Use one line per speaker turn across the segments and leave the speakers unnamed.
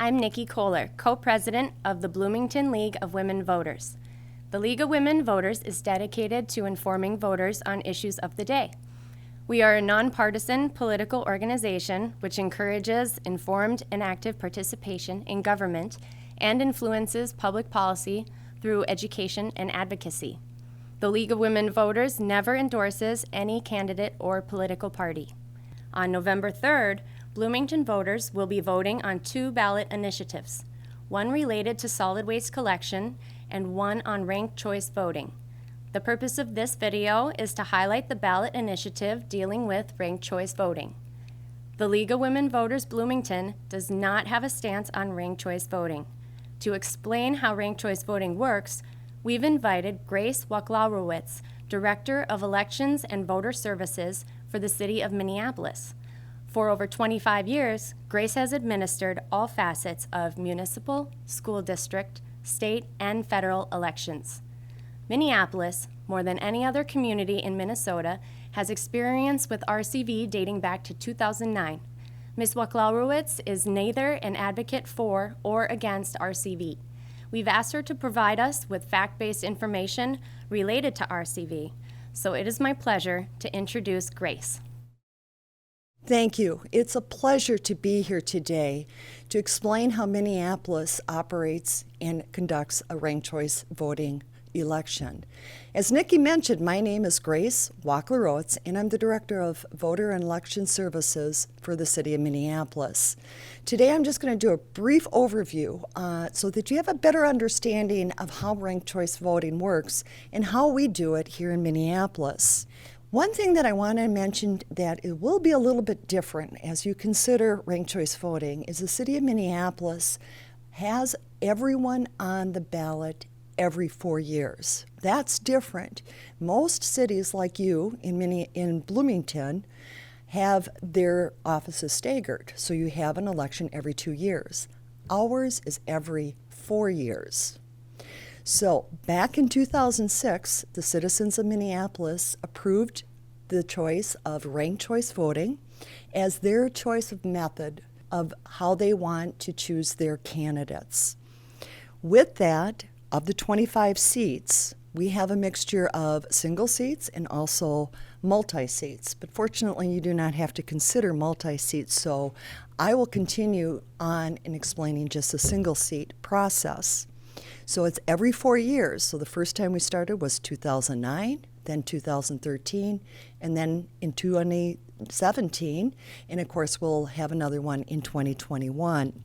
I'm Nikki Kohler, co-president of the Bloomington League of Women Voters. The League of Women Voters is dedicated to informing voters on issues of the day. We are a nonpartisan political organization which encourages informed and active participation in government and influences public policy through education and advocacy. The League of Women Voters never endorses any candidate or political party. On November 3rd, Bloomington voters will be voting on 2 ballot initiatives, one related to solid waste collection and one on ranked choice voting. The purpose of this video is to highlight the ballot initiative dealing with ranked choice voting. The League of Women Voters Bloomington does not have a stance on ranked choice voting. To explain how ranked choice voting works, we've invited Grace Wachlowrowitz, Director of Elections and Voter Services for the City of Minneapolis. For over 25 years, Grace has administered all facets of municipal, school district, state, and federal elections. Minneapolis, more than any other community in Minnesota, has experience with RCV dating back to 2009. Ms. Wachlowrowitz is neither an advocate for or against RCV. We've asked her to provide us with fact-based information related to RCV, so it is my pleasure to introduce Grace.
Thank you. It's a pleasure to be here today to explain how Minneapolis operates and conducts a ranked choice voting election. As Nikki mentioned, my name is Grace Wachlowrowitz, and I'm the Director of Voter and Election Services for the City of Minneapolis. Today I'm just going to do a brief overview so that you have a better understanding of how ranked choice voting works and how we do it here in Minneapolis. One thing that I want to mention that it will be a little bit different as you consider ranked choice voting is the City of Minneapolis has everyone on the ballot every 4 years. That's different. Most cities like you in Bloomington have their offices staggered, so you have an election every 2 years. Ours is every 4 years. So back in 2006, the citizens of Minneapolis approved the choice of ranked choice voting as their choice of method of how they want to choose their candidates. With that, of the 25 seats, we have a mixture of single seats and also multi-seats. But fortunately, you do not have to consider multi-seats, so I will continue on in explaining just the single seat process. So it's every 4 years. So the first time we started was 2009, then 2013, and then in 2017, and of course we'll have another one in 2021.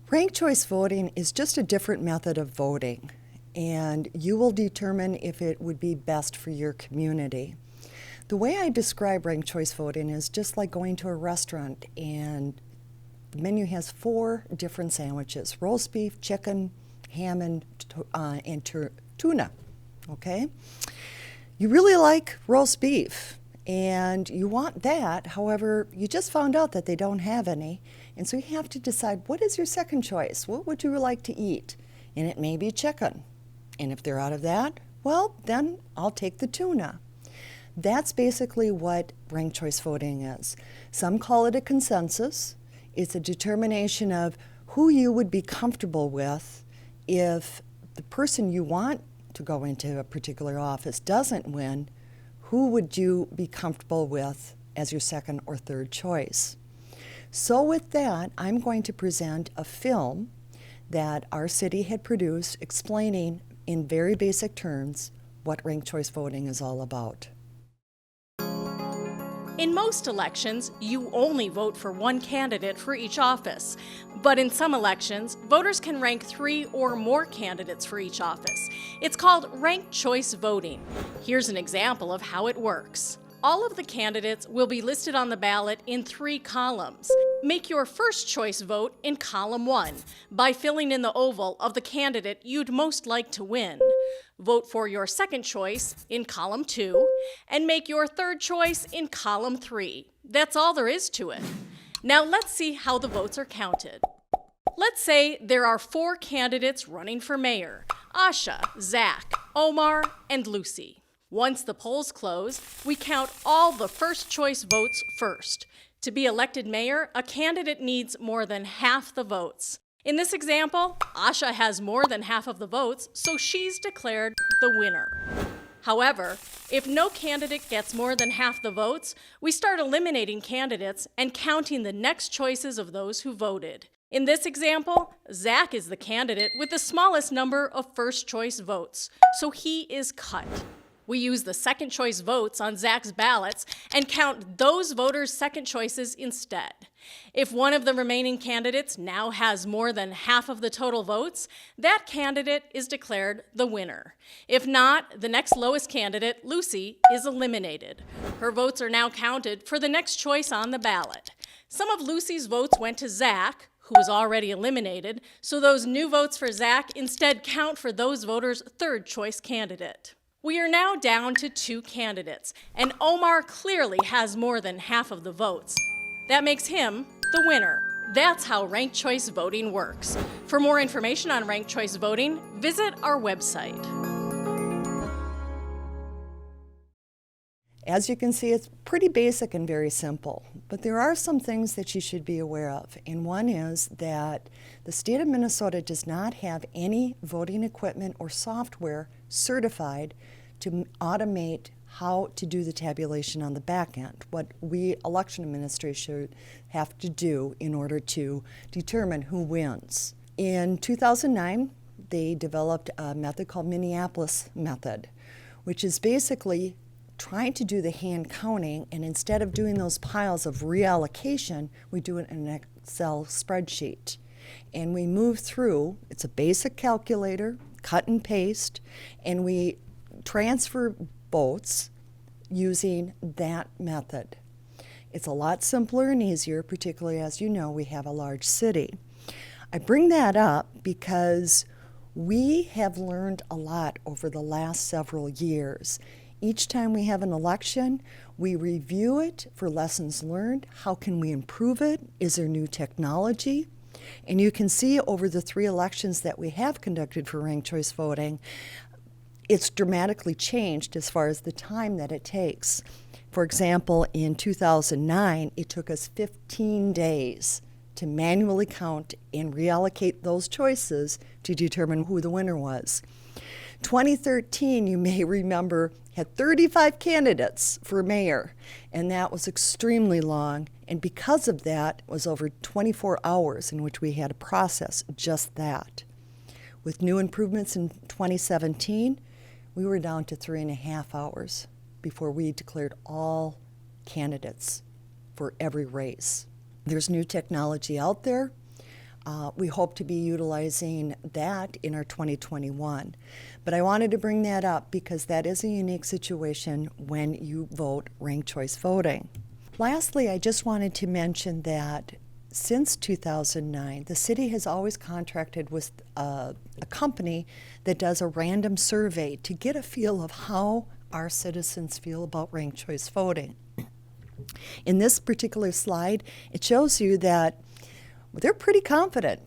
Ranked choice voting is just a different method of voting, and you will determine if it would be best for your community. The way I describe ranked choice voting is just like going to a restaurant and the menu has 4 different sandwiches: roast beef, chicken, ham, and tuna, okay? You really like roast beef, and you want that. However, you just found out that they don't have any, and so you have to decide, what is your second choice? What would you like to eat? And it may be chicken. And if they're out of that, well, then I'll take the tuna. That's basically what ranked choice voting is. Some call it a consensus. It's a determination of who you would be comfortable with if the person you want to go into a particular office doesn't win. Who would you be comfortable with as your second or third choice? So with that, I'm going to present a film that our city had produced explaining in very basic terms what ranked choice voting is all about.
In most elections, you only vote for one candidate for each office. But in some elections, voters can rank 3 or more candidates for each office. It's called ranked choice voting. Here's an example of how it works. All of the candidates will be listed on the ballot in 3 columns. Make your first choice vote in column 1 by filling in the oval of the candidate you'd most like to win. Vote for your second choice in column 2 and make your third choice in column 3. That's all there is to it. Now let's see how the votes are counted. Let's say there are 4 candidates running for mayor: Asha, Zach, Omar, and Lucy. Once the polls close, we count all the first choice votes first. To be elected mayor, a candidate needs more than half the votes. In this example, Asha has more than half of the votes, so she's declared the winner. However, if no candidate gets more than half the votes, we start eliminating candidates and counting the next choices of those who voted. In this example, Zach is the candidate with the smallest number of first choice votes, so he is cut. We use the second choice votes on Zach's ballots and count those voters' second choices instead. If one of the remaining candidates now has more than half of the total votes, that candidate is declared the winner. If not, the next lowest candidate, Lucy, is eliminated. Her votes are now counted for the next choice on the ballot. Some of Lucy's votes went to Zach, who was already eliminated, so those new votes for Zach instead count for those voters' third choice candidate. We are now down to 2 candidates, and Omar clearly has more than half of the votes. That makes him the winner. That's how ranked choice voting works. For more information on ranked choice voting, visit our website.
As you can see, it's pretty basic and very simple, but there are some things that you should be aware of. And one is that the state of Minnesota does not have any voting equipment or software certified to automate how to do the tabulation on the back end, what we election administrators have to do in order to determine who wins. In 2009, they developed a method called Minneapolis Method, which is basically trying to do the hand counting, and instead of doing those piles of reallocation, we do it in an Excel spreadsheet. And we move through, it's a basic calculator, cut and paste, and we transfer votes using that method. It's a lot simpler and easier, particularly as you know, we have a large city. I bring that up because we have learned a lot over the last several years. Each time we have an election, we review it for lessons learned. How can we improve it? Is there new technology? And you can see over the 3 elections that we have conducted for ranked choice voting, it's dramatically changed as far as the time that it takes. For example, in 2009, it took us 15 days to manually count and reallocate those choices to determine who the winner was. 2013, you may remember, had 35 candidates for mayor, and that was extremely long. And because of that, it was over 24 hours in which we had to process just that. With new improvements in 2017, we were down to 3.5 hours before we declared all candidates for every race. There's new technology out there. We hope to be utilizing that in our 2021. But I wanted to bring that up because that is a unique situation when you vote ranked choice voting. Lastly, I just wanted to mention that since 2009, the city has always contracted with a company that does a random survey to get a feel of how our citizens feel about ranked choice voting. In this particular slide, it shows you that they're pretty confident.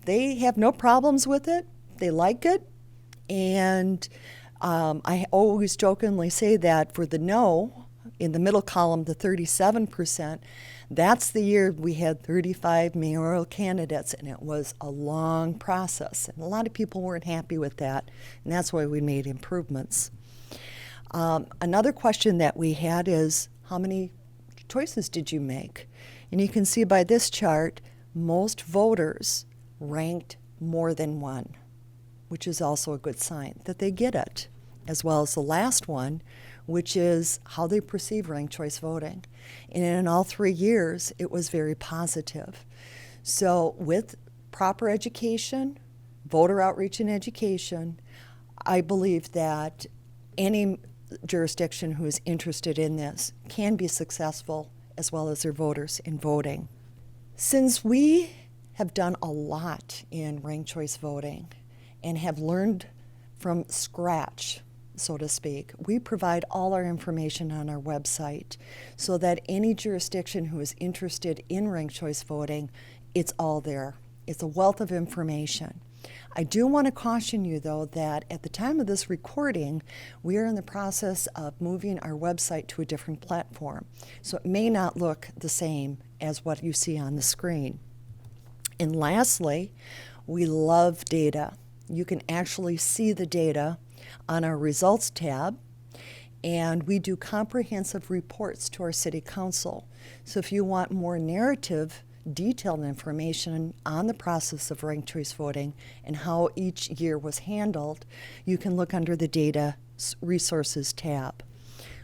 They have no problems with it. They like it. And I always jokingly say that for the no, in the middle column, the 37%, that's the year we had 35 mayoral candidates, and it was a long process. And a lot of people weren't happy with that, and that's why we made improvements. Another question that we had is, how many choices did you make? And you can see by this chart, most voters ranked more than one, which is also a good sign that they get it, as well as the last one, which is how they perceive ranked choice voting. And in all 3 years, it was very positive. So with proper education, voter outreach and education, I believe that any jurisdiction who is interested in this can be successful, as well as their voters, in voting. Since we have done a lot in ranked choice voting and have learned from scratch, so to speak, we provide all our information on our website so that any jurisdiction who is interested in ranked choice voting, it's all there. It's a wealth of information. I do want to caution you, though, that at the time of this recording, we are in the process of moving our website to a different platform. So it may not look the same as what you see on the screen. And lastly, we love data. You can actually see the data on our results tab, and we do comprehensive reports to our city council. So if you want more narrative, detailed information on the process of ranked choice voting and how each year was handled, you can look under the Data Resources tab.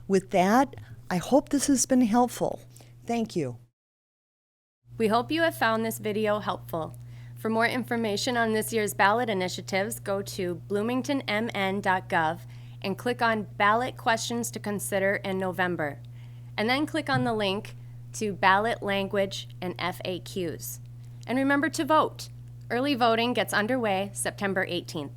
With that, I hope this has been helpful. Thank you.
We hope you have found this video helpful. For more information on this year's ballot initiatives, go to bloomingtonmn.gov and click on Ballot Questions to Consider in November, and then click on the link to Ballot Language and FAQs. And remember to vote. Early voting gets underway September 18th.